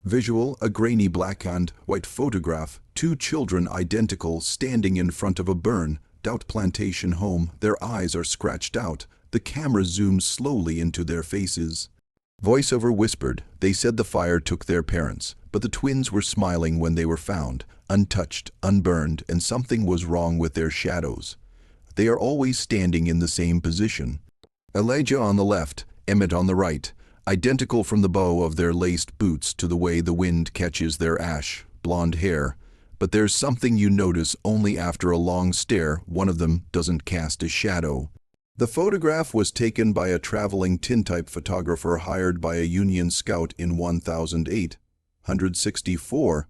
Visual, a grainy black and white photograph, two children identical standing in front of a burned-out plantation home. Their eyes are scratched out. The camera zooms slowly into their faces. Voiceover whispered, they said the fire took their parents, but the twins were smiling when they were found, untouched, unburned, and something was wrong with their shadows. They are always standing in the same position. Elijah on the left, Emmett on the right, identical from the bow of their laced boots to the way the wind catches their ash-blonde hair. But there's something you notice only after a long stare. One of them doesn't cast a shadow. The photograph was taken by a traveling tintype photographer hired by a Union scout in 1864.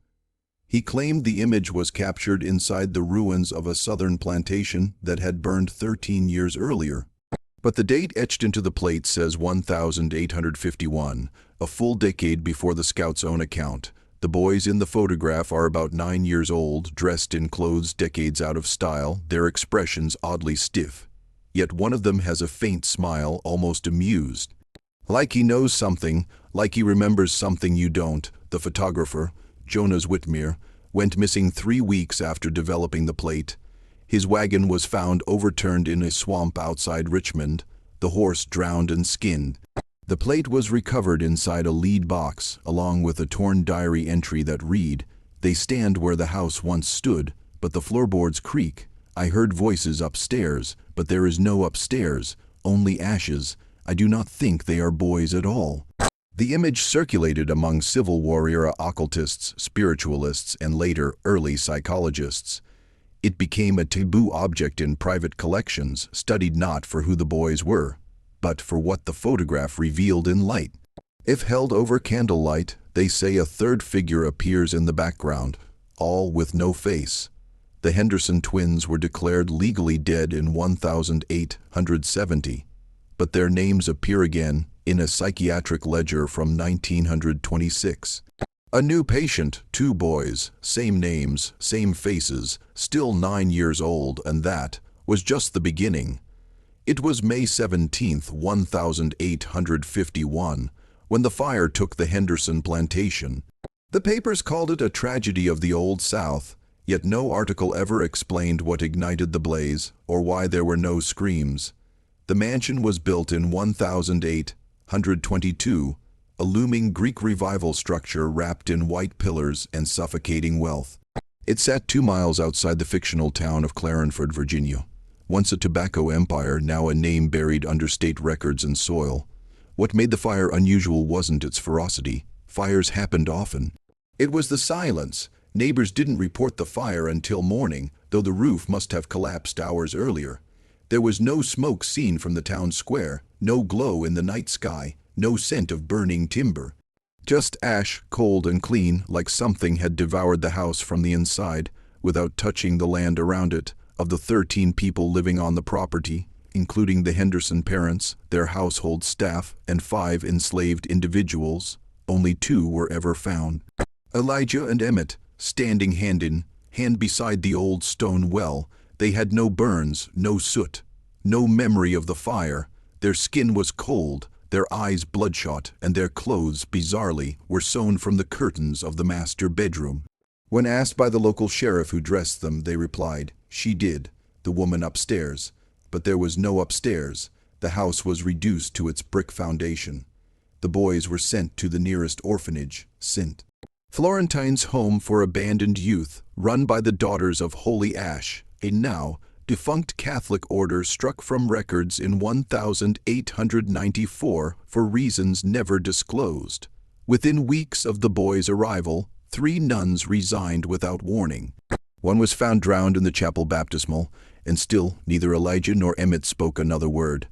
He claimed the image was captured inside the ruins of a southern plantation that had burned 13 years earlier. But the date etched into the plate says 1851, a full decade before the scout's own account. The boys in the photograph are about 9 years old, dressed in clothes decades out of style, their expressions oddly stiff. Yet one of them has a faint smile, almost amused. Like he knows something, like he remembers something you don't. The photographer, Jonas Whitmere, went missing 3 weeks after developing the plate. His wagon was found overturned in a swamp outside Richmond, the horse drowned and skinned. The plate was recovered inside a lead box, along with a torn diary entry that read, "They stand where the house once stood, but the floorboards creak. I heard voices upstairs, but there is no upstairs, only ashes. I do not think they are boys at all." The image circulated among Civil War-era occultists, spiritualists, and later early psychologists. It became a taboo object in private collections, studied not for who the boys were, but for what the photograph revealed in light. If held over candlelight, they say a third figure appears in the background, all with no face. The Henderson twins were declared legally dead in 1870, but their names appear again in a psychiatric ledger from 1926. A new patient, 2 boys, same names, same faces, still 9 years old, and that was just the beginning. It was May 17, 1851, when the fire took the Henderson plantation. The papers called it a tragedy of the Old South, yet no article ever explained what ignited the blaze or why there were no screams. The mansion was built in 1822, a looming Greek revival structure wrapped in white pillars and suffocating wealth. It sat 2 miles outside the fictional town of Clarenford, Virginia. Once a tobacco empire, now a name buried under state records and soil. What made the fire unusual wasn't its ferocity. Fires happened often. It was the silence. Neighbors didn't report the fire until morning, though the roof must have collapsed hours earlier. There was no smoke seen from the town square, no glow in the night sky, no scent of burning timber. Just ash, cold and clean, like something had devoured the house from the inside, without touching the land around it. Of the 13 people living on the property, including the Henderson parents, their household staff, and 5 enslaved individuals, only 2 were ever found. Elijah and Emmett, standing hand in hand beside the old stone well, they had no burns, no soot, no memory of the fire. Their skin was cold, their eyes bloodshot, and their clothes, bizarrely, were sewn from the curtains of the master bedroom. When asked by the local sheriff who dressed them, they replied, "She did, the woman upstairs." But there was no upstairs. The house was reduced to its brick foundation. The boys were sent to the nearest orphanage, St. Florentine's Home for Abandoned Youth, run by the Daughters of Holy Ash, a now defunct Catholic order struck from records in 1894 for reasons never disclosed. Within weeks of the boys' arrival, 3 nuns resigned without warning. One was found drowned in the chapel baptismal, and still neither Elijah nor Emmett spoke another word.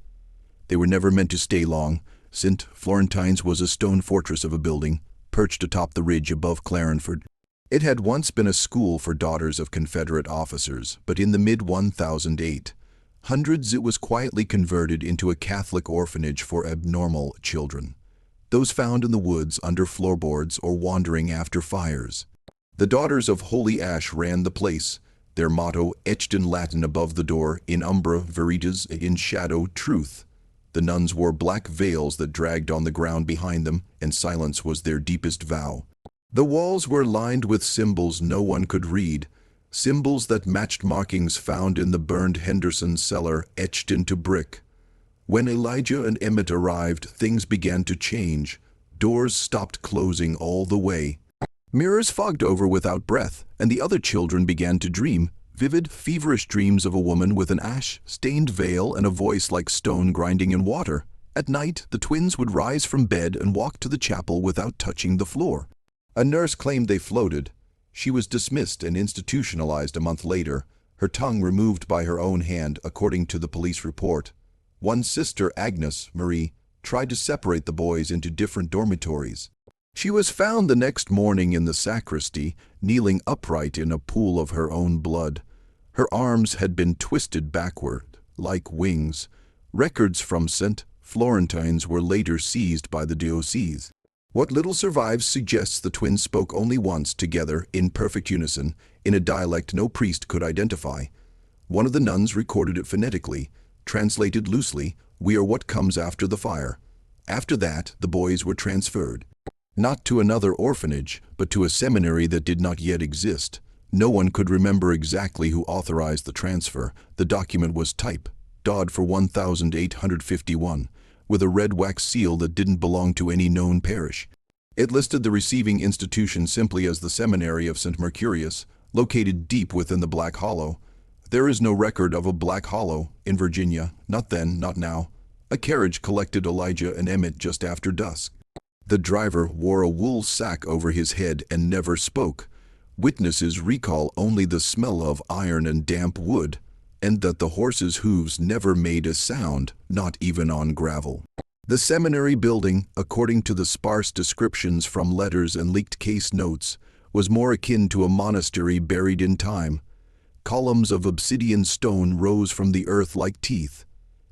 They were never meant to stay long. St. Florentine's was a stone fortress of a building, perched atop the ridge above Clarenford. It had once been a school for daughters of Confederate officers, but in the mid-1800s it was quietly converted into a Catholic orphanage for abnormal children, those found in the woods under floorboards or wandering after fires. The Daughters of Holy Ash ran the place, their motto etched in Latin above the door, in umbra veritas, in shadow truth. The nuns wore black veils that dragged on the ground behind them, and silence was their deepest vow. The walls were lined with symbols no one could read, symbols that matched markings found in the burned Henderson cellar etched into brick. When Elijah and Emmett arrived, things began to change. Doors stopped closing all the way. Mirrors fogged over without breath, and the other children began to dream, vivid, feverish dreams of a woman with an ash-stained veil and a voice like stone grinding in water. At night, the twins would rise from bed and walk to the chapel without touching the floor. A nurse claimed they floated. She was dismissed and institutionalized a month later, her tongue removed by her own hand, according to the police report. One sister, Agnes Marie, tried to separate the boys into different dormitories. She was found the next morning in the sacristy, kneeling upright in a pool of her own blood. Her arms had been twisted backward, like wings. Records from St. Florentines were later seized by the diocese. What little survives suggests the twins spoke only once together in perfect unison, in a dialect no priest could identify. One of the nuns recorded it phonetically, translated loosely, "We are what comes after the fire." After that, the boys were transferred. Not to another orphanage, but to a seminary that did not yet exist. No one could remember exactly who authorized the transfer. The document was type, Dodd for 1851, with a red wax seal that didn't belong to any known parish. It listed the receiving institution simply as the Seminary of St. Mercurius, located deep within the Black Hollow. There is no record of a Black Hollow in Virginia, not then, not now. A carriage collected Elijah and Emmett just after dusk. The driver wore a wool sack over his head and never spoke. Witnesses recall only the smell of iron and damp wood, and that the horse's hooves never made a sound, not even on gravel. The seminary building, according to the sparse descriptions from letters and leaked case notes, was more akin to a monastery buried in time. Columns of obsidian stone rose from the earth like teeth.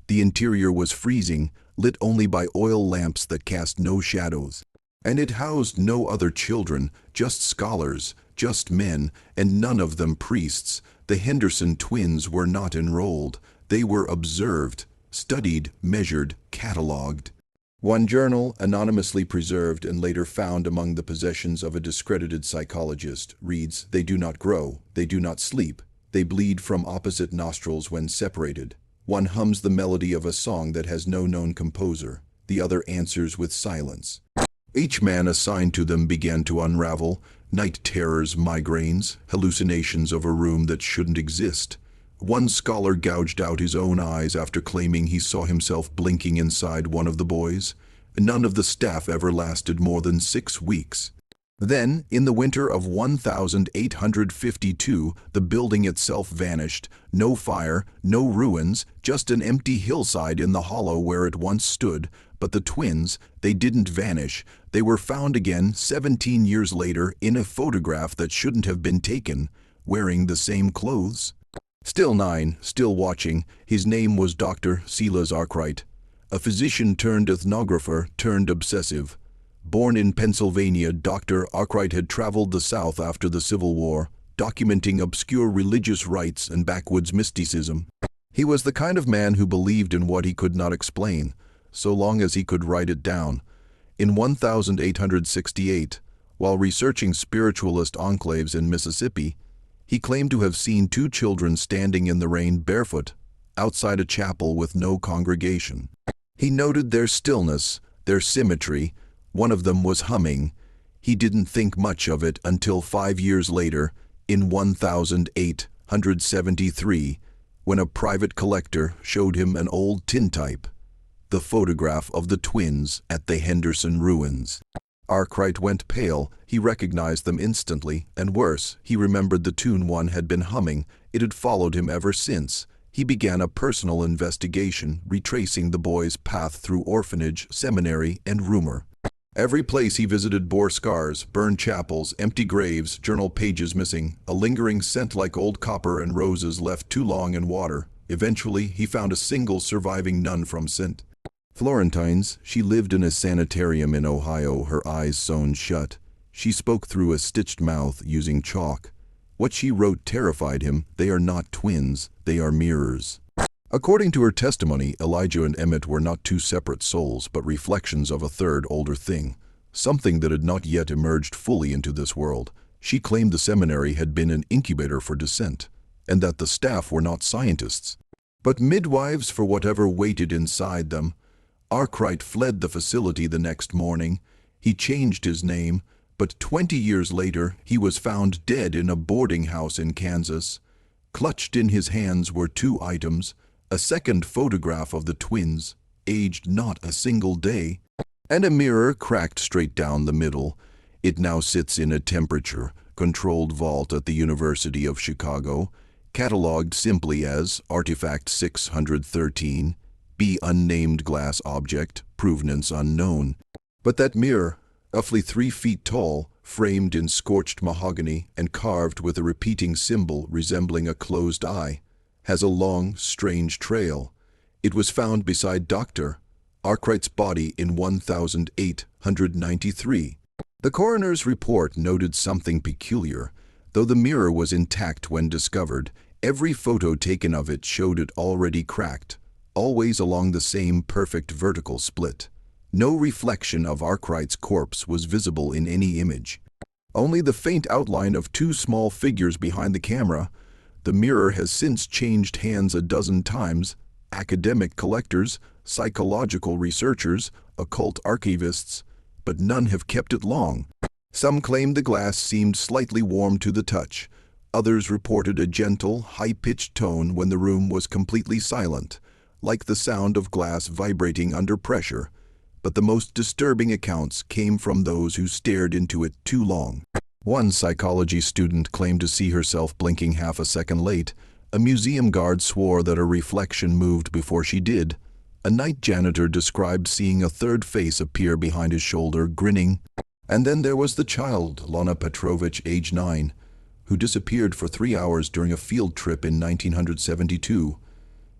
The interior was freezing, lit only by oil lamps that cast no shadows. And it housed no other children, just scholars, just men, and none of them priests. The Henderson twins were not enrolled. They were observed, studied, measured, catalogued. One journal, anonymously preserved and later found among the possessions of a discredited psychologist, reads, "They do not grow, they do not sleep, they bleed from opposite nostrils when separated. One hums the melody of a song that has no known composer, the other answers with silence." Each man assigned to them began to unravel, night terrors, migraines, hallucinations of a room that shouldn't exist. One scholar gouged out his own eyes after claiming he saw himself blinking inside one of the boys. None of the staff ever lasted more than 6 weeks. Then, in the winter of 1852, the building itself vanished. No fire, no ruins, just an empty hillside in the hollow where it once stood. But the twins, they didn't vanish. They were found again 17 years later in a photograph that shouldn't have been taken, wearing the same clothes. Still 9, still watching. His name was Dr. Silas Arkwright, a physician turned ethnographer turned obsessive. Born in Pennsylvania, Dr. Arkwright had traveled the South after the Civil War, documenting obscure religious rites and backwoods mysticism. He was the kind of man who believed in what he could not explain, so long as he could write it down. In 1868, while researching spiritualist enclaves in Mississippi, he claimed to have seen 2 children standing in the rain barefoot, outside a chapel with no congregation. He noted their stillness, their symmetry. One of them was humming. He didn't think much of it until 5 years later, in 1873, when a private collector showed him an old tintype, the photograph of the twins at the Henderson ruins. Arkwright went pale. He recognized them instantly, and worse, he remembered the tune one had been humming. It had followed him ever since. He began a personal investigation, retracing the boys' path through orphanage, seminary, and rumor. Every place he visited bore scars, burned chapels, empty graves, journal pages missing, a lingering scent like old copper and roses left too long in water. Eventually, he found a single surviving nun from St. Florentines. She lived in a sanitarium in Ohio, her eyes sewn shut. She spoke through a stitched mouth using chalk. What she wrote terrified him. They are not twins, they are mirrors. According to her testimony, Elijah and Emmett were not 2 separate souls, but reflections of a third, older thing. something that had not yet emerged fully into this world. She claimed the seminary had been an incubator for dissent, and that the staff were not scientists, but midwives for whatever waited inside them. Arkwright fled the facility the next morning. He changed his name, but 20 years later he was found dead in a boarding house in Kansas. Clutched in his hands were two items: a second photograph of the twins, aged not a single day, and a mirror cracked straight down the middle. It now sits in a temperature-controlled vault at the University of Chicago, catalogued simply as Artifact 613, B. Unnamed glass object, provenance unknown. But that mirror, roughly 3 feet tall, framed in scorched mahogany and carved with a repeating symbol resembling a closed eye, has a long, strange trail. It was found beside Dr. Arkwright's body in 1893. The coroner's report noted something peculiar. Though the mirror was intact when discovered, every photo taken of it showed it already cracked, always along the same perfect vertical split. No reflection of Arkwright's corpse was visible in any image. Only the faint outline of 2 small figures behind the camera. The mirror has since changed hands a dozen times. Academic collectors, psychological researchers, occult archivists, but none have kept it long. Some claimed the glass seemed slightly warm to the touch. Others reported a gentle, high-pitched tone when the room was completely silent, like the sound of glass vibrating under pressure. But the most disturbing accounts came from those who stared into it too long. One psychology student claimed to see herself blinking half a second late. A museum guard swore that a reflection moved before she did. A night janitor described seeing a third face appear behind his shoulder, grinning. And then there was the child, Lana Petrovich, age 9, who disappeared for 3 hours during a field trip in 1972.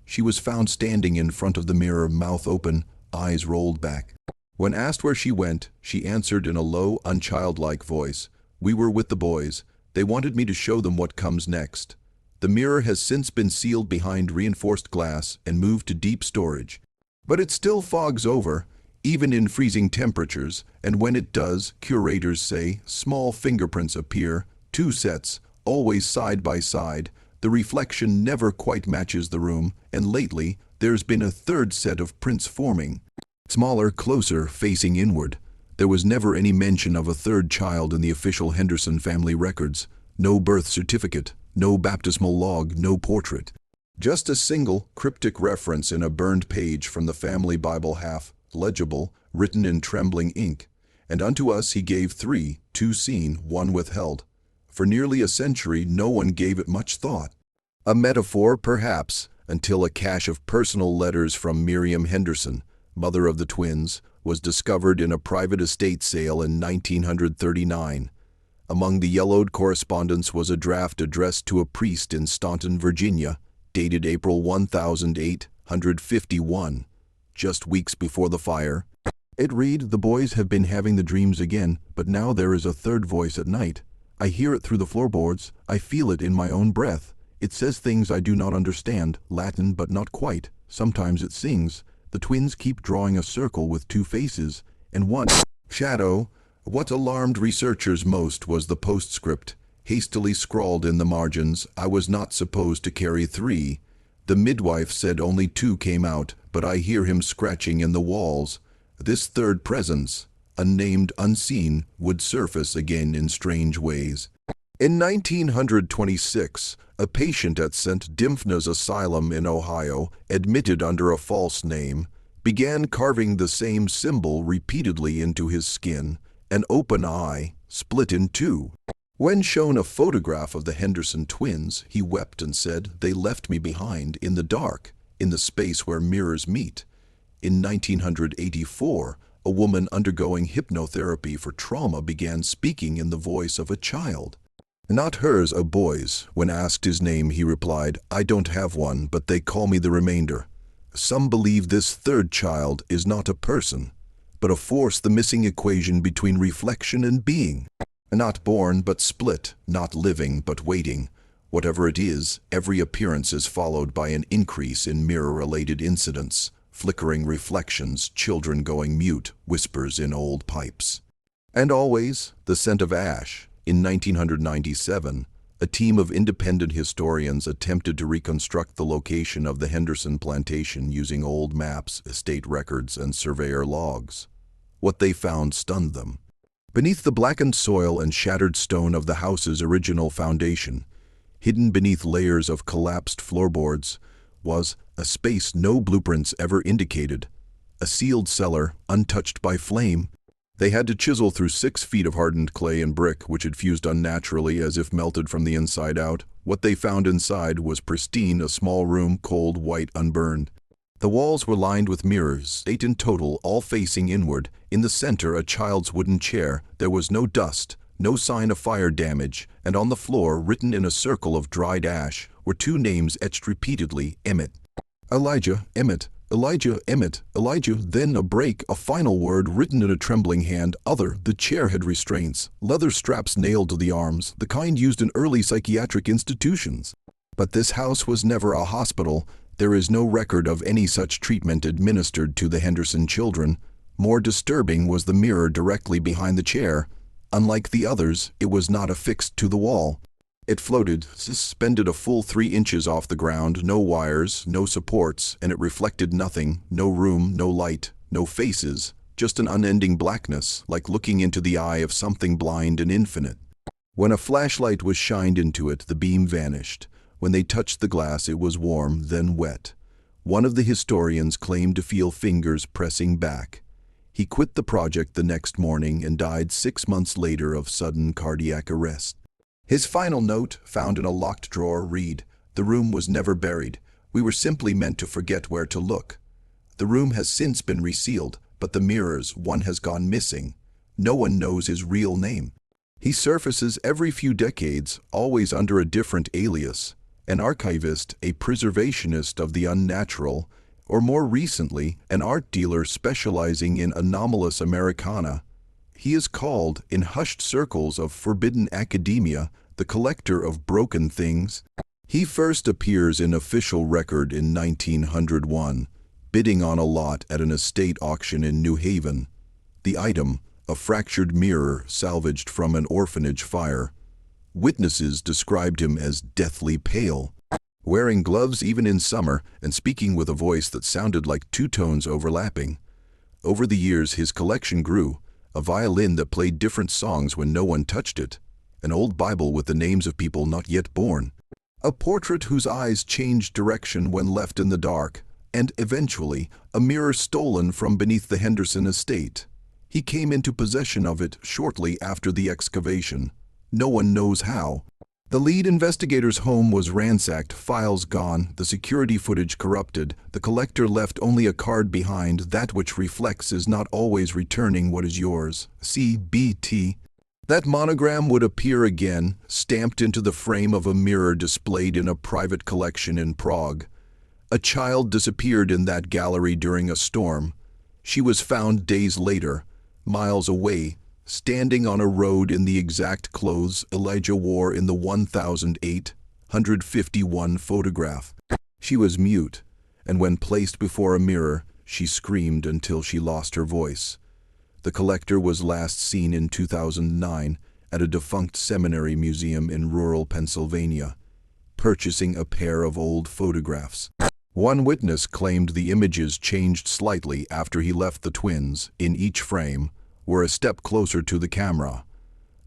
She was found standing in front of the mirror, mouth open, eyes rolled back. When asked where she went, she answered in a low, unchildlike voice, "We were with the boys. They wanted me to show them what comes next." The mirror has since been sealed behind reinforced glass and moved to deep storage. But it still fogs over, even in freezing temperatures, and when it does, curators say, small fingerprints appear, 2 sets, always side by side. The reflection never quite matches the room, and lately there's been a third set of prints forming. Smaller, closer, facing inward. There was never any mention of a third child in the official Henderson family records. No birth certificate, no baptismal log, no portrait. Just a single, cryptic reference in a burned page from the family Bible, half legible, written in trembling ink. And unto us he gave 3, 2 seen, 1 withheld. For nearly a century no one gave it much thought. A metaphor, perhaps, until a cache of personal letters from Miriam Henderson, mother of the twins, was discovered in a private estate sale in 1939. Among the yellowed correspondence was a draft addressed to a priest in Staunton, Virginia, dated April 1851, just weeks before the fire. It read, "The boys have been having the dreams again, but now there is a third voice at night. I hear it through the floorboards, I feel it in my own breath. It says things I do not understand, Latin but not quite. Sometimes it sings. The twins keep drawing a circle with 2 faces, and one shadow." What alarmed researchers most was the postscript, hastily scrawled in the margins, "I was not supposed to carry 3. The midwife said only 2 came out, but I hear him scratching in the walls. This third presence, unnamed, unseen, would surface again in strange ways." In 1926, a patient at St. Dymphna's Asylum in Ohio, admitted under a false name, began carving the same symbol repeatedly into his skin, an open eye, split in 2. When shown a photograph of the Henderson twins, he wept and said, "They left me behind in the dark, in the space where mirrors meet." In 1984, a woman undergoing hypnotherapy for trauma began speaking in the voice of a child. Not hers, a boy's. When asked his name, he replied, "I don't have one, but they call me the remainder." Some believe this third child is not a person, but a force, the missing equation between reflection and being. Not born, but split, not living, but waiting. Whatever it is, every appearance is followed by an increase in mirror-related incidents, flickering reflections, children going mute, whispers in old pipes. And always, the scent of ash. In 1997, a team of independent historians attempted to reconstruct the location of the Henderson plantation using old maps, estate records, and surveyor logs. What they found stunned them. Beneath the blackened soil and shattered stone of the house's original foundation, hidden beneath layers of collapsed floorboards, was a space no blueprints ever indicated, a sealed cellar untouched by flame. They had to chisel through 6 feet of hardened clay and brick, which had fused unnaturally as if melted from the inside out. What they found inside was pristine, a small room, cold, white, unburned. The walls were lined with mirrors, 8 in total, all facing inward. In the center, a child's wooden chair. There was no dust, no sign of fire damage, and on the floor, written in a circle of dried ash, were 2 names etched repeatedly: Emmett. Elijah, Emmett. Elijah, Emmett, Elijah, then a break, a final word written in a trembling hand. Other. The chair had restraints, leather straps nailed to the arms, the kind used in early psychiatric institutions. But this house was never a hospital. There is no record of any such treatment administered to the Henderson children. More disturbing was the mirror directly behind the chair. Unlike the others, it was not affixed to the wall. It floated, suspended a full 3 inches off the ground, no wires, no supports, and it reflected nothing, no room, no light, no faces, just an unending blackness, like looking into the eye of something blind and infinite. When a flashlight was shined into it, the beam vanished. When they touched the glass, it was warm, then wet. One of the historians claimed to feel fingers pressing back. He quit the project the next morning and died 6 months later of sudden cardiac arrest. His final note, found in a locked drawer, read, "The room was never buried. We were simply meant to forget where to look. The room has since been resealed, but the mirrors, one has gone missing. No one knows his real name. He surfaces every few decades, always under a different alias. An archivist, a preservationist of the unnatural, or more recently, an art dealer specializing in anomalous Americana. He is called, in hushed circles of forbidden academia, the collector of broken things." He first appears in official record in 1901, bidding on a lot at an estate auction in New Haven. The item, a fractured mirror salvaged from an orphanage fire. Witnesses described him as deathly pale, wearing gloves even in summer, and speaking with a voice that sounded like 2 tones overlapping. Over the years, his collection grew. A violin that played different songs when no one touched it, an old Bible with the names of people not yet born, a portrait whose eyes changed direction when left in the dark, and eventually a mirror stolen from beneath the Henderson estate. He came into possession of it shortly after the excavation. No one knows how. The lead investigator's home was ransacked, files gone, the security footage corrupted. The collector left only a card behind: "That which reflects is not always returning what is yours. CBT." That monogram would appear again, stamped into the frame of a mirror displayed in a private collection in Prague. A child disappeared in that gallery during a storm. She was found days later, miles away, standing on a road in the exact clothes Elijah wore in the 1851 photograph. She was mute, and when placed before a mirror, she screamed until she lost her voice. The collector was last seen in 2009 at a defunct seminary museum in rural Pennsylvania, purchasing a pair of old photographs. One witness claimed the images changed slightly after he left the twins. In each frame, were a step closer to the camera.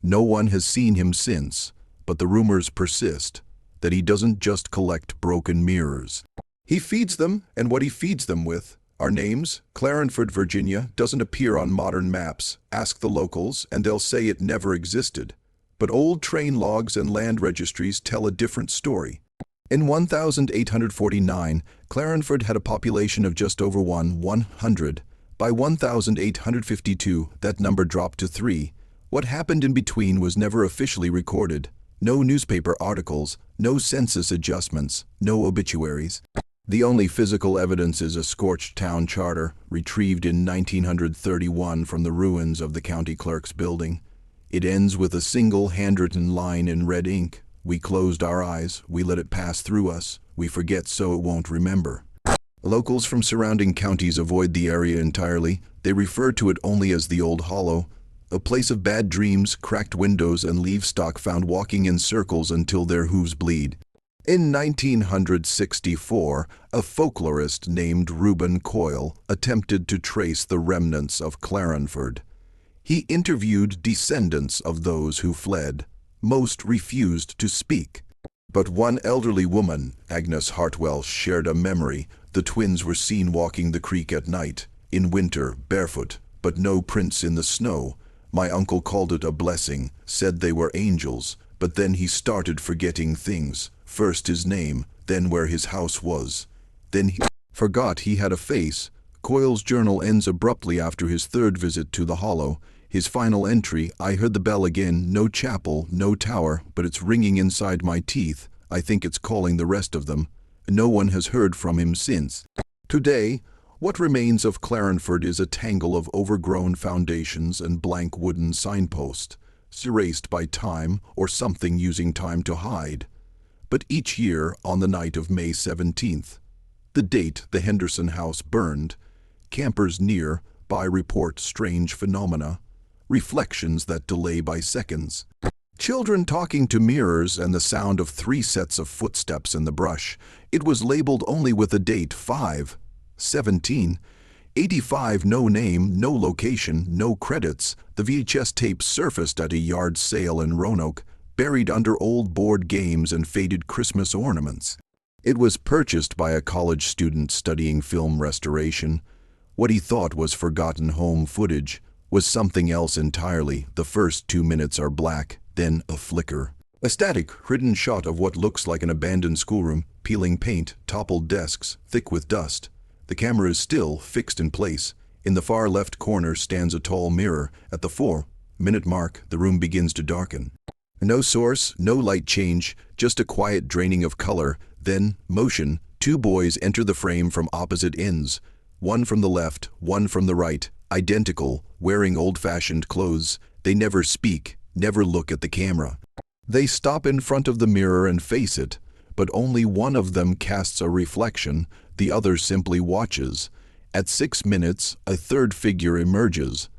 No one has seen him since, but the rumors persist that he doesn't just collect broken mirrors. He feeds them, and what he feeds them with. Our names, Clarenford, Virginia, doesn't appear on modern maps. Ask the locals, and they'll say it never existed. But old train logs and land registries tell a different story. In 1849, Clarenford had a population of just over 100. By 1852, that number dropped to 3. What happened in between was never officially recorded. No newspaper articles, no census adjustments, no obituaries. The only physical evidence is a scorched town charter, retrieved in 1931 from the ruins of the county clerk's building. It ends with a single handwritten line in red ink. "We closed our eyes, we let it pass through us, we forget so it won't remember." Locals from surrounding counties avoid the area entirely. They refer to it only as the Old Hollow, A place of bad dreams, cracked windows, and livestock found walking in circles until their hooves bleed. In 1964, a folklorist named Reuben Coyle attempted to trace the remnants of Clarenford. He interviewed descendants of those who fled. Most refused to speak. But one elderly woman, Agnes Hartwell, shared a memory. The twins were seen walking the creek at night, in winter, barefoot, but no prints in the snow. My uncle called it a blessing, said they were angels, but then he started forgetting things. First his name, then where his house was. Then he forgot he had a face. Coyle's journal ends abruptly after his third visit to the hollow. His final entry, I heard the bell again, no chapel, no tower, but it's ringing inside my teeth. I think it's calling the rest of them. No one has heard from him since. Today, what remains of Clarenford is a tangle of overgrown foundations and blank wooden signposts, erased by time or something using time to hide. But each year, on the night of May 17th, the date the Henderson house burned, campers near by report strange phenomena, reflections that delay by seconds. Children talking to mirrors and the sound of 3 sets of footsteps in the brush. It was labeled only with the date 5/17/85, no name, no location, no credits. The VHS tape surfaced at a yard sale in Roanoke, buried under old board games and faded Christmas ornaments. It was purchased by a college student studying film restoration. What he thought was forgotten home footage was something else entirely. The first 2 minutes are black, then a flicker. A static, hidden shot of what looks like an abandoned schoolroom, peeling paint, toppled desks, thick with dust. The camera is still, fixed in place. In the far left corner stands a tall mirror. At the 4-minute mark, the room begins to darken. No source, no light change, just a quiet draining of color. Then, motion. 2 boys enter the frame from opposite ends. One from the left, one from the right, identical, wearing old-fashioned clothes. They never speak, never look at the camera. They stop in front of the mirror and face it, but only one of them casts a reflection, the other simply watches. At 6 minutes, a third figure emerges,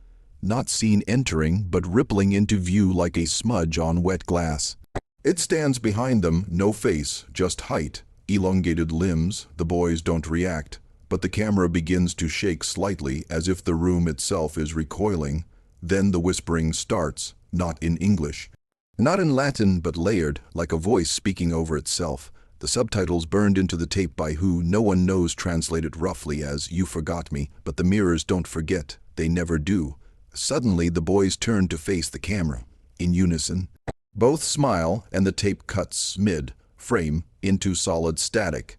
not seen entering, but rippling into view like a smudge on wet glass. It stands behind them, no face, just height, elongated limbs. The boys don't react, but the camera begins to shake slightly as if the room itself is recoiling. Then the whispering starts, not in English, not in Latin, but layered, like a voice speaking over itself. The subtitles burned into the tape by who no one knows translate it roughly as "You forgot me," but the mirrors don't forget, they never do. Suddenly the boys turn to face the camera. In unison, both smile and the tape cuts mid-frame into solid static.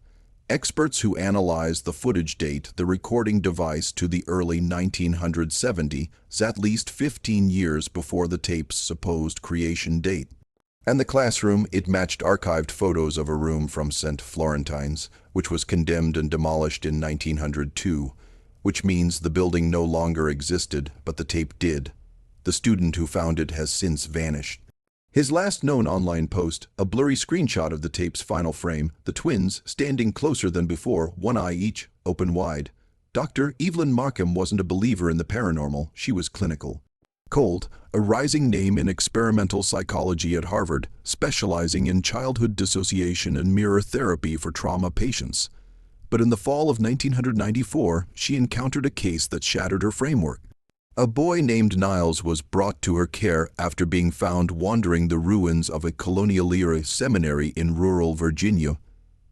Experts who analyze the footage date the recording device to the early 1970s, at least 15 years before the tape's supposed creation date. And the classroom, it matched archived photos of a room from St. Florentine's, which was condemned and demolished in 1902, which means the building no longer existed, but the tape did. The student who found it has since vanished. His last known online post, a blurry screenshot of the tape's final frame, the twins standing closer than before, one eye each, open wide. Dr. Evelyn Markham wasn't a believer in the paranormal, she was clinical. Cold, a rising name in experimental psychology at Harvard, specializing in childhood dissociation and mirror therapy for trauma patients. But in the fall of 1994, she encountered a case that shattered her framework. A boy named Niles was brought to her care after being found wandering the ruins of a colonial-era seminary in rural Virginia,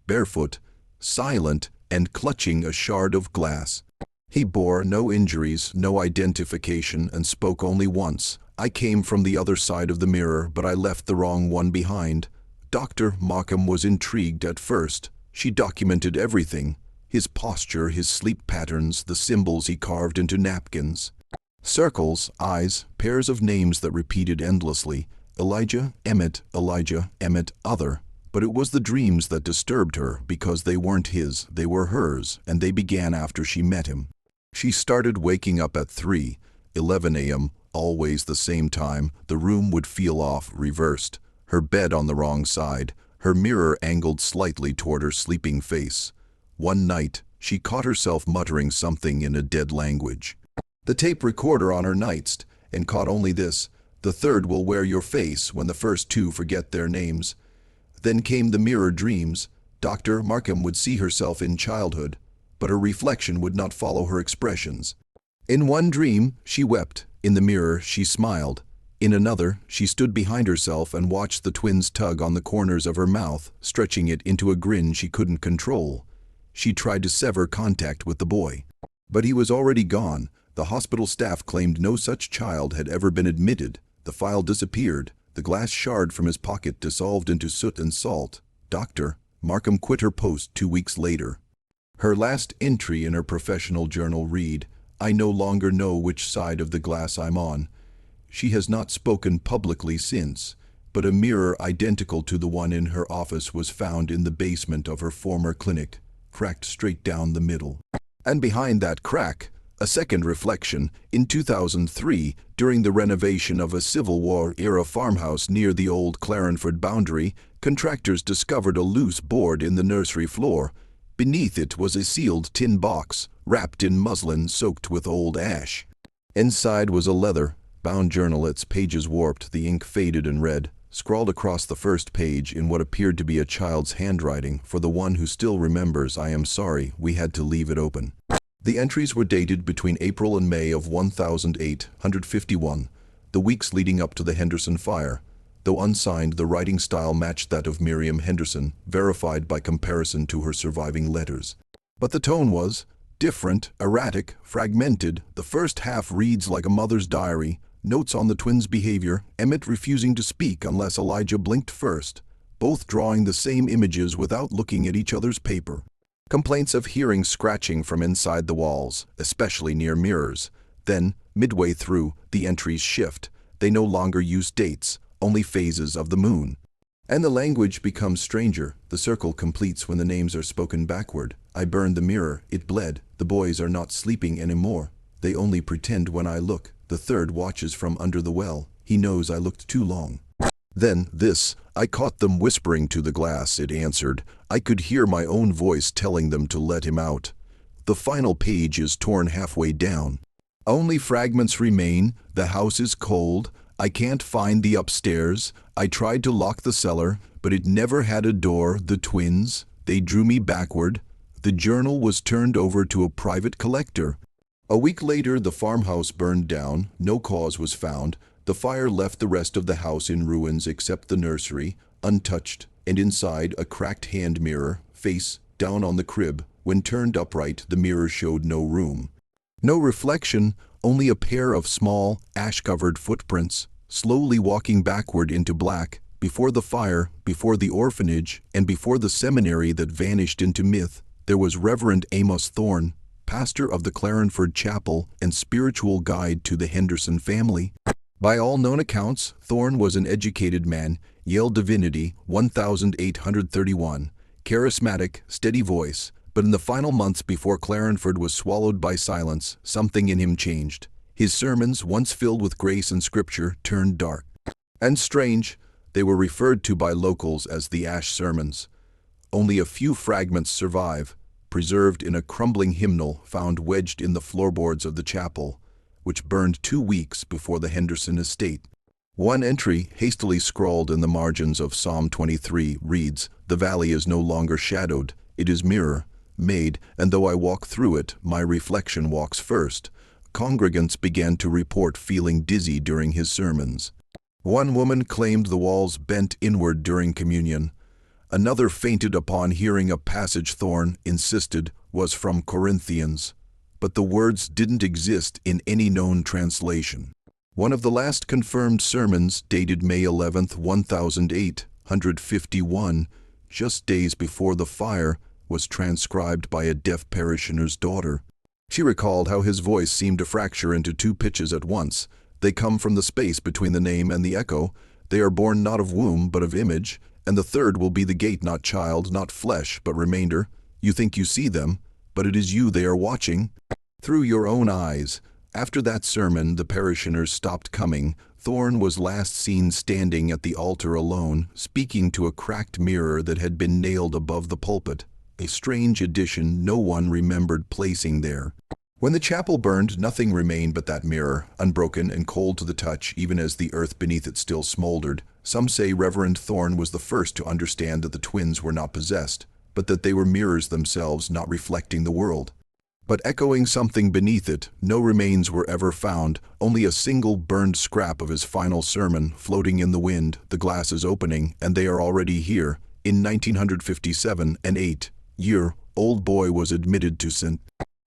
barefoot, silent, and clutching a shard of glass. He bore no injuries, no identification, and spoke only once. "I came from the other side of the mirror, but I left the wrong one behind." Dr. Markham was intrigued at first. She documented everything: his posture, his sleep patterns, the symbols he carved into napkins. Circles, eyes, pairs of names that repeated endlessly. Elijah, Emmett, other. But it was the dreams that disturbed her, because they weren't his, they were hers, and they began after she met him. She started waking up at 3:11 a.m., always the same time. The room would feel off, reversed. Her bed on the wrong side, her mirror angled slightly toward her sleeping face. One night, she caught herself muttering something in a dead language. The tape recorder on her nightstand and caught only this: the third will wear your face when the first two forget their names. Then came the mirror dreams. Dr. Markham would see herself in childhood, but her reflection would not follow her expressions. In one dream, she wept. In the mirror, she smiled. In another, she stood behind herself and watched the twins tug on the corners of her mouth, stretching it into a grin she couldn't control. She tried to sever contact with the boy, but he was already gone. The hospital staff claimed no such child had ever been admitted. The file disappeared. The glass shard from his pocket dissolved into soot and salt. Dr. Markham quit her post 2 weeks later. Her last entry in her professional journal read, "I no longer know which side of the glass I'm on." She has not spoken publicly since, but a mirror identical to the one in her office was found in the basement of her former clinic, cracked straight down the middle. And behind that crack, a second reflection. In 2003, during the renovation of a Civil War-era farmhouse near the old Clarenford boundary, contractors discovered a loose board in the nursery floor. Beneath it was a sealed tin box, wrapped in muslin soaked with old ash. Inside was a leather-bound journal, its pages warped, the ink faded and red. Scrawled across the first page in what appeared to be a child's handwriting, "For the one who still remembers, I am sorry, we had to leave it open." The entries were dated between April and May of 1851, the weeks leading up to the Henderson fire. Though unsigned, the writing style matched that of Miriam Henderson, verified by comparison to her surviving letters. But the tone was different, erratic, fragmented. The first half reads like a mother's diary, notes on the twins' behavior, Emmett refusing to speak unless Elijah blinked first, both drawing the same images without looking at each other's paper. Complaints of hearing scratching from inside the walls, especially near mirrors. Then, midway through, the entries shift. They no longer use dates, only phases of the moon. And the language becomes stranger. The circle completes when the names are spoken backward. "I burned the mirror, it bled. The boys are not sleeping anymore. They only pretend when I look. The third watches from under the well. He knows I looked too long." Then this: "I caught them whispering to the glass," it answered. "I could hear my own voice telling them to let him out." The final page is torn halfway down. "Only fragments remain. The house is cold. I can't find the upstairs. I tried to lock the cellar, but it never had a door. The twins, they drew me backward." The journal was turned over to a private collector. A week later, the farmhouse burned down. No cause was found. The fire left the rest of the house in ruins except the nursery, untouched, and inside a cracked hand mirror, face down on the crib. When turned upright, the mirror showed no room. No reflection, only a pair of small, ash-covered footprints, slowly walking backward into black, before the fire, before the orphanage, and before the seminary that vanished into myth. There was Reverend Amos Thorne, pastor of the Clarenford Chapel and spiritual guide to the Henderson family. By all known accounts, Thorne was an educated man, Yale Divinity, 1831, charismatic, steady voice, but in the final months before Clarenford was swallowed by silence, something in him changed. His sermons, once filled with grace and scripture, turned dark. And strange, they were referred to by locals as the Ash Sermons. Only a few fragments survive, preserved in a crumbling hymnal found wedged in the floorboards of the chapel, which burned 2 weeks before the Henderson estate. One entry, hastily scrawled in the margins of Psalm 23, reads, "The valley is no longer shadowed, it is mirror-made, and though I walk through it, my reflection walks first." Congregants began to report feeling dizzy during his sermons. One woman claimed the walls bent inward during communion. Another fainted upon hearing a passage Thorne insisted was from Corinthians, but the words didn't exist in any known translation. One of the last confirmed sermons, dated May 11, 1851, just days before the fire, was transcribed by a deaf parishioner's daughter. She recalled how his voice seemed to fracture into 2 pitches at once. "They come from the space between the name and the echo. They are born not of womb, but of image. And the third will be the gate, not child, not flesh, but remainder. You think you see them, but it is you they are watching through your own eyes." After that sermon, the parishioners stopped coming. Thorne was last seen standing at the altar alone, speaking to a cracked mirror that had been nailed above the pulpit, a strange addition no one remembered placing there. When the chapel burned, nothing remained but that mirror, unbroken and cold to the touch, even as the earth beneath it still smoldered. Some say Reverend Thorne was the first to understand that the twins were not possessed, but that they were mirrors themselves, not reflecting the world, but echoing something beneath it. No remains were ever found, only a single burned scrap of his final sermon floating in the wind. The glass is opening, and they are already here. In 1957, an 8-year-old boy was admitted to St.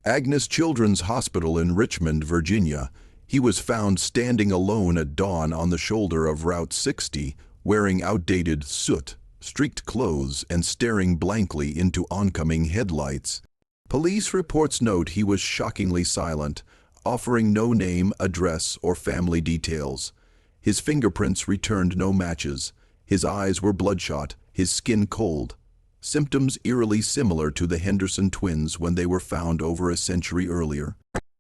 Agnes Children's Hospital in Richmond, Virginia. He was found standing alone at dawn on the shoulder of Route 60, wearing outdated, soot-streaked clothes and staring blankly into oncoming headlights. Police reports note he was shockingly silent, offering no name, address, or family details. His fingerprints returned no matches. His eyes were bloodshot, his skin cold. Symptoms eerily similar to the Henderson twins when they were found over a century earlier.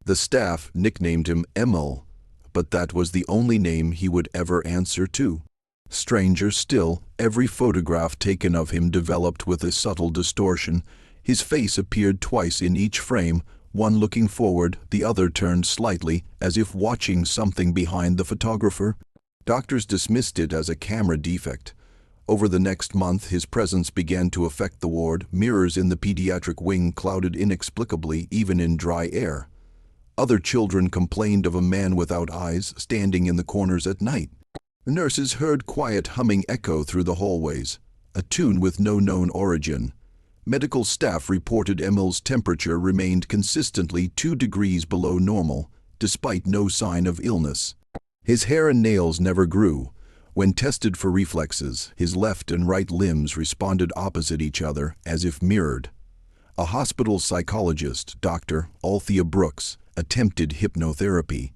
The staff nicknamed him Emil, but that was the only name he would ever answer to. Stranger still, every photograph taken of him developed with a subtle distortion. His face appeared twice in each frame, one looking forward, the other turned slightly, as if watching something behind the photographer. Doctors dismissed it as a camera defect. Over the next month, his presence began to affect the ward. Mirrors in the pediatric wing clouded inexplicably, even in dry air. Other children complained of a man without eyes standing in the corners at night. Nurses heard quiet humming echo through the hallways, a tune with no known origin. Medical staff reported Emil's temperature remained consistently 2 degrees below normal, despite no sign of illness. His hair and nails never grew. When tested for reflexes, his left and right limbs responded opposite each other, as if mirrored. A hospital psychologist, Dr. Althea Brooks, attempted hypnotherapy.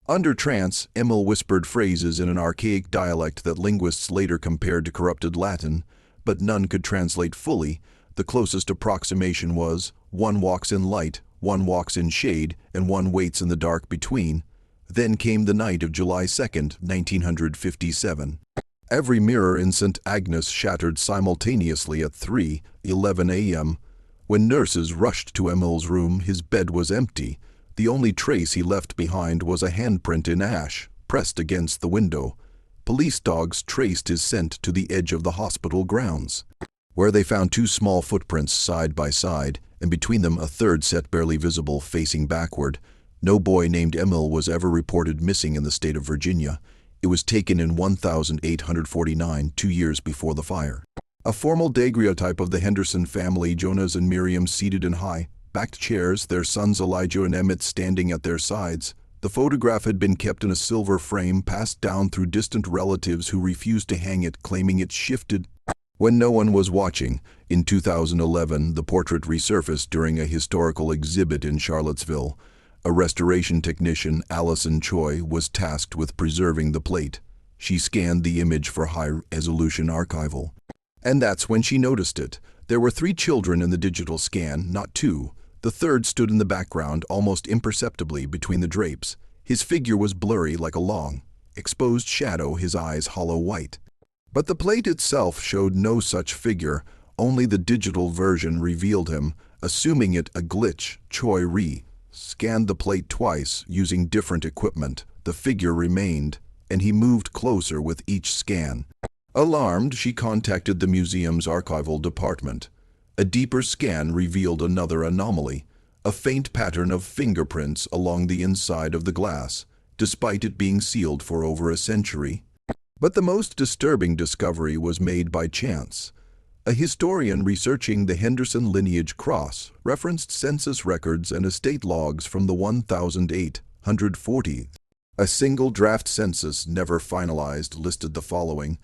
Under trance, Emil whispered phrases in an archaic dialect that linguists later compared to corrupted Latin, but none could translate fully. The closest approximation was, one walks in light, one walks in shade, and one waits in the dark between. Then came the night of July 2nd, 1957. Every mirror in St. Agnes shattered simultaneously at 3:11 a.m. When nurses rushed to Emil's room, his bed was empty. The only trace he left behind was a handprint in ash, pressed against the window. Police dogs traced his scent to the edge of the hospital grounds, where they found 2 small footprints side by side, and between them a third set barely visible, facing backward. No boy named Emil was ever reported missing in the state of Virginia. It was taken in 1849, 2 years before the fire. A formal daguerreotype of the Henderson family, Jonas and Miriam seated in high-backed chairs, their sons Elijah and Emmett standing at their sides. The photograph had been kept in a silver frame, passed down through distant relatives who refused to hang it, claiming it shifted when no one was watching. In 2011, the portrait resurfaced during a historical exhibit in Charlottesville. A restoration technician, Allison Choi, was tasked with preserving the plate. She scanned the image for high-resolution archival. And that's when she noticed it. There were 3 children in the digital scan, not 2. The third stood in the background, almost imperceptibly between the drapes. His figure was blurry like a long, exposed shadow, his eyes hollow white. But the plate itself showed no such figure. Only the digital version revealed him. Assuming it a glitch, Choi scanned the plate twice using different equipment. The figure remained, and he moved closer with each scan. Alarmed, she contacted the museum's archival department. A deeper scan revealed another anomaly, a faint pattern of fingerprints along the inside of the glass, despite it being sealed for over a century. But the most disturbing discovery was made by chance. A historian researching the Henderson lineage cross-referenced census records and estate logs from the 1840s. A single draft census, never finalized, listed the following: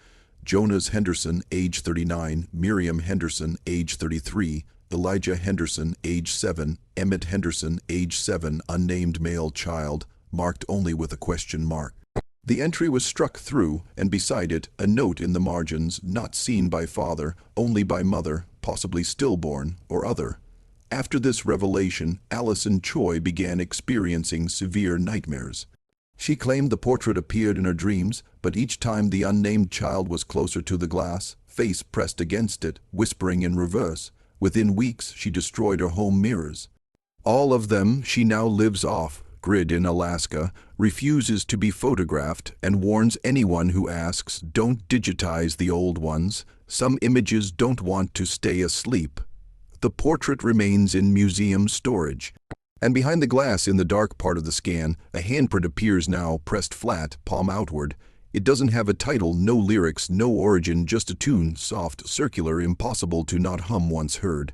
Jonas Henderson, age 39, Miriam Henderson, age 33, Elijah Henderson, age 7, Emmett Henderson, age 7, unnamed male child, marked only with a question mark. The entry was struck through, and beside it, a note in the margins, not seen by father, only by mother, possibly stillborn, or other. After this revelation, Allison Choi began experiencing severe nightmares. She claimed the portrait appeared in her dreams, but each time the unnamed child was closer to the glass, face pressed against it, whispering in reverse. Within weeks, she destroyed her home mirrors. All of them she now lives off-grid in Alaska, refuses to be photographed, and warns anyone who asks, don't digitize the old ones. Some images don't want to stay asleep. The portrait remains in museum storage. And behind the glass in the dark part of the scan, a handprint appears now, pressed flat, palm outward. It doesn't have a title, no lyrics, no origin, just a tune, soft, circular, impossible to not hum once heard.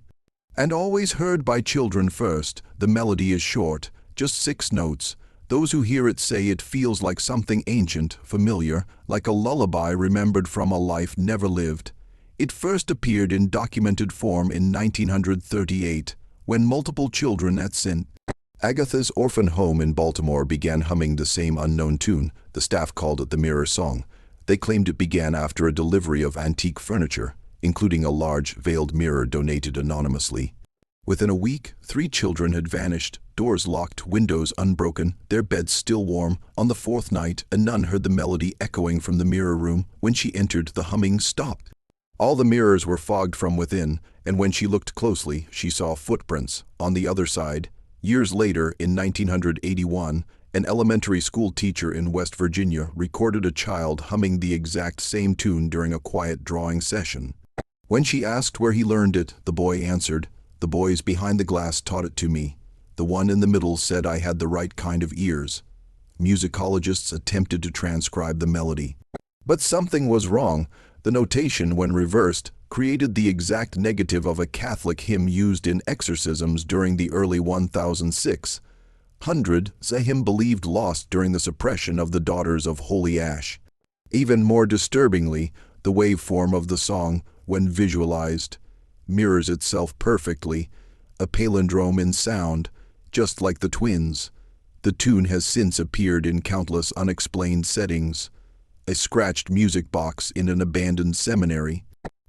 And always heard by children first. The melody is short, just 6 notes. Those who hear it say it feels like something ancient, familiar, like a lullaby remembered from a life never lived. It first appeared in documented form in 1938, when multiple children at St. Agatha's orphan home in Baltimore began humming the same unknown tune. The staff called it the Mirror Song. They claimed it began after a delivery of antique furniture, including a large, veiled mirror donated anonymously. Within a week, 3 children had vanished, doors locked, windows unbroken, their beds still warm. On the 4th night, a nun heard the melody echoing from the mirror room. When she entered, the humming stopped. All the mirrors were fogged from within, and when she looked closely, she saw footprints on the other side. Years later, in 1981, an elementary school teacher in West Virginia recorded a child humming the exact same tune during a quiet drawing session. When she asked where he learned it, the boy answered, "The boys behind the glass taught it to me. The one in the middle said I had the right kind of ears." Musicologists attempted to transcribe the melody. But something was wrong. The notation, when reversed, created the exact negative of a Catholic hymn used in exorcisms during the early 1006. A hymn believed lost during the suppression of the Daughters of Holy Ash. Even more disturbingly, the waveform of the song, when visualized, mirrors itself perfectly, a palindrome in sound, just like the Twins. The tune has since appeared in countless unexplained settings. A scratched music box in an abandoned seminary.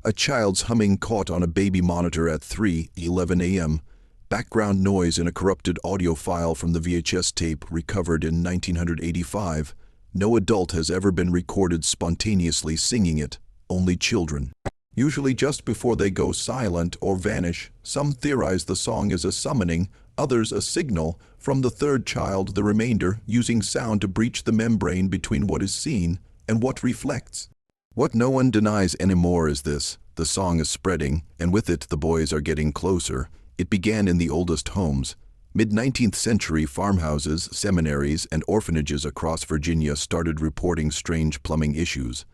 A child's humming caught on a baby monitor at 3:11 a.m. Background noise in a corrupted audio file from the VHS tape recovered in 1985. No adult has ever been recorded spontaneously singing it, only children. Usually just before they go silent or vanish. Some theorize the song is a summoning, others a signal. From the 3rd child, the remainder using sound to breach the membrane between what is seen and what reflects. What no one denies anymore is this: the song is spreading, and with it the boys are getting closer. It began in the oldest homes. Mid-19th century farmhouses, seminaries, and orphanages across Virginia started reporting strange plumbing issues.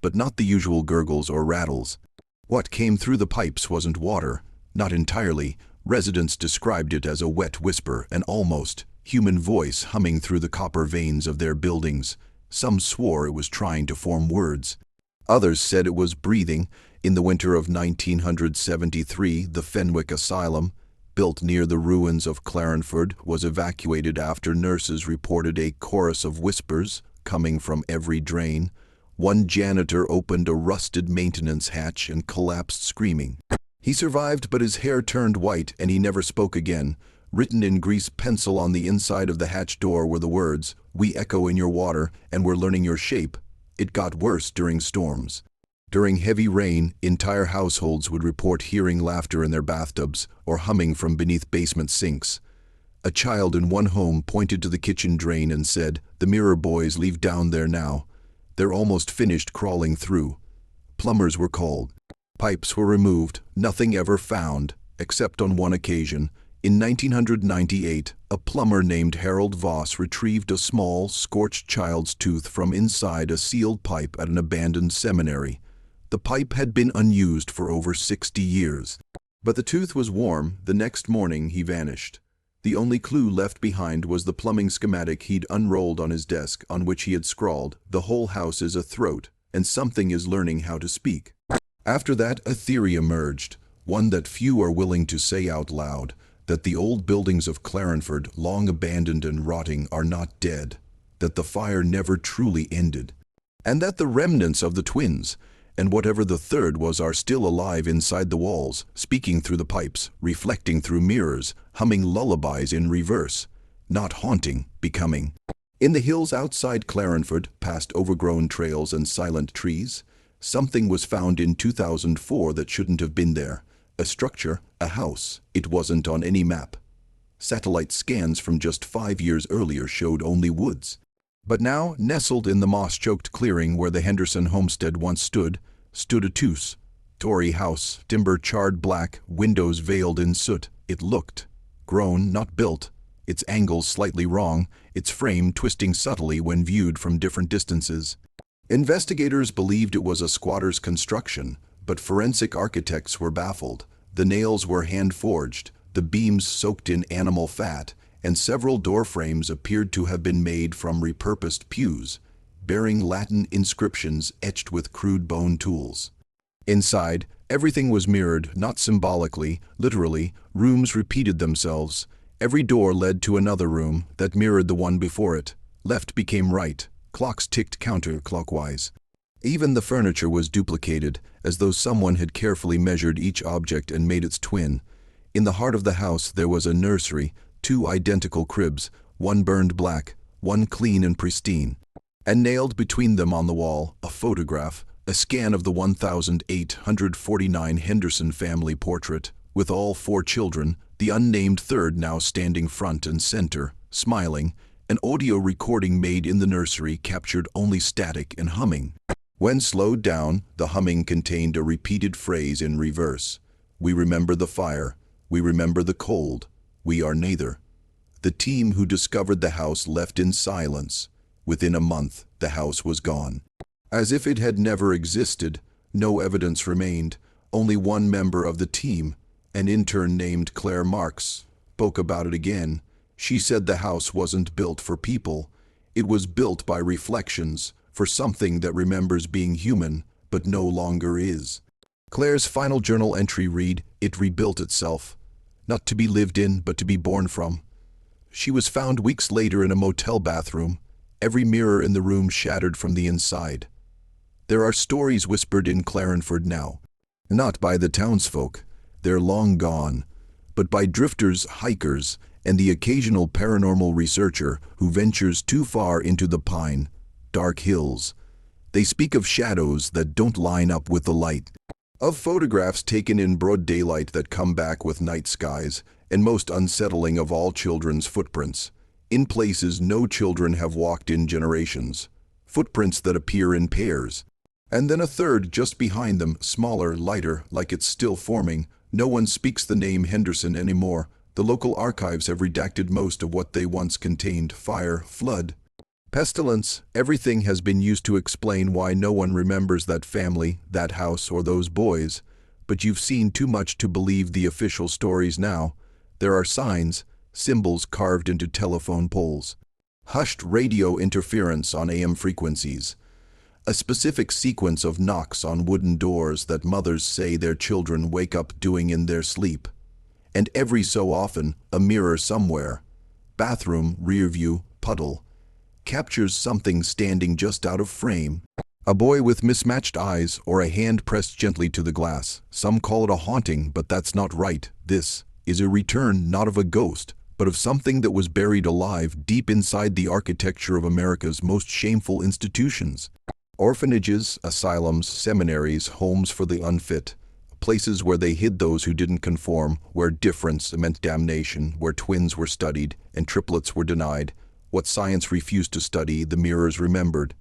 But not the usual gurgles or rattles. What came through the pipes wasn't water, not entirely. Residents described it as a wet whisper, an almost human voice humming through the copper veins of their buildings. Some swore it was trying to form words. Others said it was breathing. In the winter of 1973, the Fenwick Asylum, built near the ruins of Clarenford, was evacuated after nurses reported a chorus of whispers coming from every drain. One janitor opened a rusted maintenance hatch and collapsed screaming. He survived, but his hair turned white and he never spoke again. Written in grease pencil on the inside of the hatch door were the words, "We echo in your water, and we're learning your shape." It got worse during storms. During heavy rain, entire households would report hearing laughter in their bathtubs or humming from beneath basement sinks. A child in one home pointed to the kitchen drain and said, "The mirror boys leave down there now. They're almost finished crawling through." Plumbers were called. Pipes were removed, nothing ever found, except on one occasion. In 1998, a plumber named Harold Voss retrieved a small, scorched child's tooth from inside a sealed pipe at an abandoned seminary. The pipe had been unused for over 60 years. But the tooth was warm. The next morning, he vanished. The only clue left behind was the plumbing schematic he'd unrolled on his desk, on which he had scrawled, "The whole house is a throat, and something is learning how to speak." After that, a theory emerged, one that few are willing to say out loud, that the old buildings of Clarenford, long abandoned and rotting, are not dead, that the fire never truly ended, and that the remnants of the twins, and whatever the third was, are still alive inside the walls, speaking through the pipes, reflecting through mirrors, humming lullabies in reverse, not haunting, becoming. In the hills outside Clarenford, past overgrown trails and silent trees, something was found in 2004 that shouldn't have been there. A structure, a house. It wasn't on any map. Satellite scans from just 5 years earlier showed only woods. But now, nestled in the moss-choked clearing where the Henderson homestead once stood a two-story house, timber charred black, windows veiled in soot. It looked grown, not built, its angles slightly wrong, its frame twisting subtly when viewed from different distances. Investigators believed it was a squatter's construction, but forensic architects were baffled. The nails were hand-forged, the beams soaked in animal fat, and several door frames appeared to have been made from repurposed pews, bearing Latin inscriptions etched with crude bone tools. Inside, everything was mirrored, not symbolically, literally. Rooms repeated themselves. Every door led to another room that mirrored the one before it. Left became right. Clocks ticked counterclockwise. Even the furniture was duplicated, as though someone had carefully measured each object and made its twin. In the heart of the house there was a nursery, 2 identical cribs, one burned black, one clean and pristine. And nailed between them on the wall, a photograph, a scan of the 1849 Henderson family portrait, with all 4 children, the unnamed third now standing front and center, smiling. An audio recording made in the nursery captured only static and humming. When slowed down, the humming contained a repeated phrase in reverse. "We remember the fire. We remember the cold. We are neither." The team who discovered the house left in silence. Within a month, the house was gone. As if it had never existed, no evidence remained. Only one member of the team, an intern named Claire Marks, spoke about it again. She said the house wasn't built for people. It was built by reflections, for something that remembers being human, but no longer is. Claire's final journal entry read, "It rebuilt itself, not to be lived in, but to be born from." She was found weeks later in a motel bathroom, every mirror in the room shattered from the inside. There are stories whispered in Clarenford now, not by the townsfolk, they're long gone, but by drifters, hikers, and the occasional paranormal researcher who ventures too far into the pine, dark hills. They speak of shadows that don't line up with the light, of photographs taken in broad daylight that come back with night skies, and most unsettling of all, children's footprints, in places no children have walked in generations, footprints that appear in pairs. And then a third just behind them, smaller, lighter, like it's still forming. No one speaks the name Henderson anymore. The local archives have redacted most of what they once contained: fire, flood, pestilence. Everything has been used to explain why no one remembers that family, that house, or those boys. But you've seen too much to believe the official stories now. There are signs, symbols carved into telephone poles, hushed radio interference on AM frequencies, a specific sequence of knocks on wooden doors that mothers say their children wake up doing in their sleep. And every so often, a mirror somewhere, bathroom, rear view, puddle, captures something standing just out of frame. A boy with mismatched eyes or a hand pressed gently to the glass. Some call it a haunting, but that's not right. This is a return not of a ghost, but of something that was buried alive deep inside the architecture of America's most shameful institutions. Orphanages, asylums, seminaries, homes for the unfit. Places where they hid those who didn't conform, where difference meant damnation, where twins were studied and triplets were denied. What science refused to study, the mirrors remembered.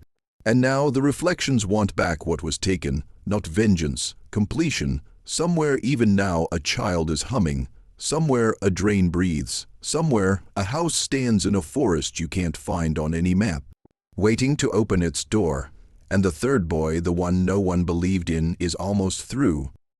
And now the reflections want back what was taken, not vengeance, completion. Somewhere even now a child is humming. Somewhere a drain breathes. Somewhere a house stands in a forest you can't find on any map, waiting to open its door. And the third boy, the one no one believed in, is almost through.